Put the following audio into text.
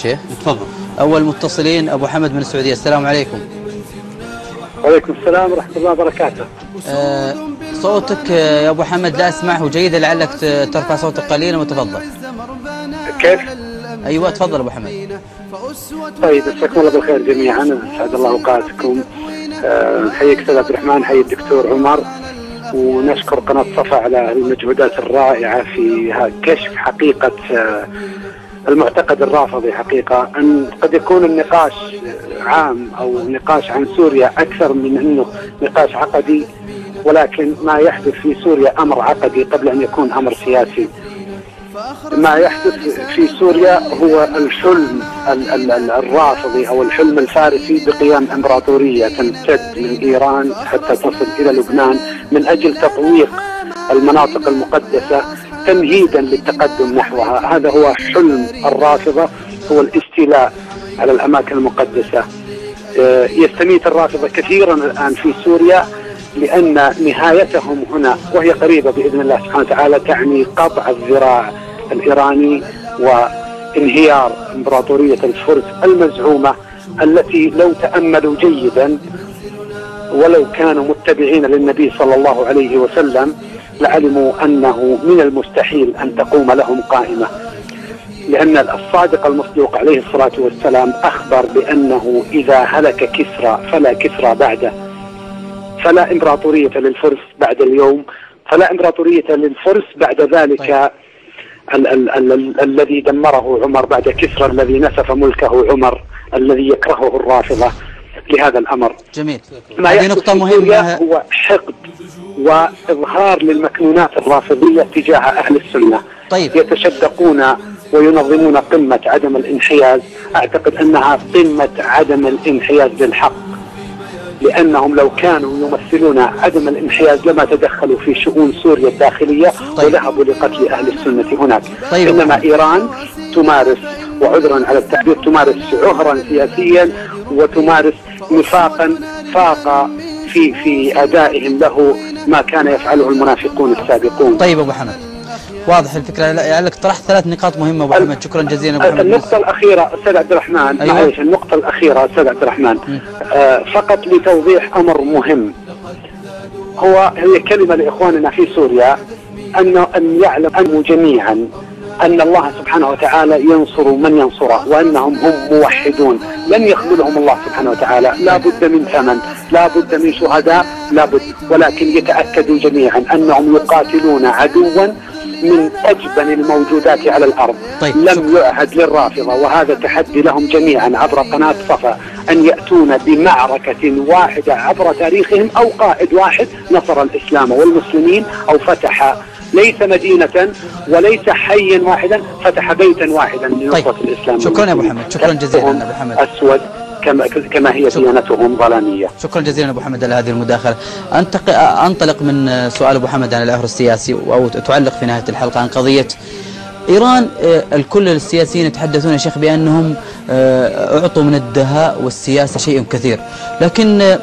شيخ. تفضل. أول متصلين أبو حمد من السعودية. السلام عليكم. وعليكم السلام ورحمة الله وبركاته. صوتك يا أبو حمد لا أسمعه جيدا، لعلك ترفع صوتك قليلا وتفضل. كيف؟ أيوة تفضل أبو حمد. طيب مساكم الله بالخير جميعا، أسعد الله أوقاتكم. نحييك أستاذ عبد الرحمن، نحيي الدكتور عمر، ونشكر قناة صفا على المجهودات الرائعة في كشف حقيقة المعتقد الرافضي. حقيقة أن قد يكون النقاش عام أو نقاش عن سوريا أكثر من أنه نقاش عقدي، ولكن ما يحدث في سوريا أمر عقدي قبل أن يكون أمر سياسي. ما يحدث في سوريا هو الحلم الرافضي أو الحلم الفارسي بقيام إمبراطورية تمتد من إيران حتى تصل إلى لبنان من أجل تطويق المناطق المقدسة تمهيدا للتقدم نحوها. هذا هو حلم الرافضة، هو الاستيلاء على الأماكن المقدسة. يستميت الرافضة كثيرا الآن في سوريا لأن نهايتهم هنا وهي قريبة بإذن الله سبحانه وتعالى تعني قطع الذراع الإيراني وانهيار إمبراطورية الفرس المزعومة، التي لو تأملوا جيدا ولو كانوا متبعين للنبي صلى الله عليه وسلم لعلموا أنه من المستحيل أن تقوم لهم قائمة، لأن الصادق المصدوق عليه الصلاة والسلام أخبر بأنه إذا هلك كسرى فلا كسرى بعده، فلا إمبراطورية للفرس بعد اليوم، فلا إمبراطورية للفرس بعد ذلك. الذي دمره عمر بعد كسرى، الذي نسف ملكه عمر، الذي يكرهه الرافضة لهذا الأمر. جميل. ما هذه نقطة مهمة. هو حقد وإظهار للمكنونات الرافضية تجاه أهل السنة. طيب. يتشدقون وينظمون قمة عدم الانحياز. أعتقد أنها قمة عدم الانحياز للحق، لأنهم لو كانوا يمثلون عدم الانحياز لما تدخلوا في شؤون سوريا الداخلية. طيب. وذهبوا لقتل أهل السنة هناك. طيب. إنما إيران تمارس، وعذرا على التعبير، تمارس عهرا سياسيا وتمارس نفاقا فاق في أدائهم له ما كان يفعله المنافقون السابقون. طيب أبو حمد، واضح الفكرة. لعلك طرحت 3 نقاط مهمة أبو حمد. شكرا جزيلا أبو حمد. النقطة الأخيرة أستاذ عبد الرحمن. أيوة. معلش، النقطة الأخيرة أستاذ عبد الرحمن، فقط لتوضيح أمر مهم. هي كلمة لإخواننا في سوريا أن يعلموا جميعا أن الله سبحانه وتعالى ينصر من ينصره، وأنهم هم موحدون لن يخذلهم الله سبحانه وتعالى. لا بد من ثمن، لا بد من شهداء، لا بد، ولكن يتأكدوا جميعا أنهم يقاتلون عدوا من أجبن الموجودات على الأرض. طيب. لم يعهد للرافضة، وهذا تحدي لهم جميعا عبر قناة صفا، أن يأتون بمعركة واحدة عبر تاريخهم، أو قائد واحد نصر الإسلام والمسلمين، أو فتح ليس مدينة وليس حيا واحدا، فتح بيتا واحدا لنصرة طيب. الإسلام. شكرا يا أبو حمد. شكرا جزيلا أبو حمد. أسود كما هي ديانتهم ظلامية. شكرا جزيلا أبو حمد على هذه المداخلة. أنطلق من سؤال أبو حمد عن العهر السياسي، أو تعلق في نهاية الحلقة عن قضية إيران. الكل السياسيين يتحدثون يا شيخ بأنهم أعطوا من الدهاء والسياسة شيء كثير، لكن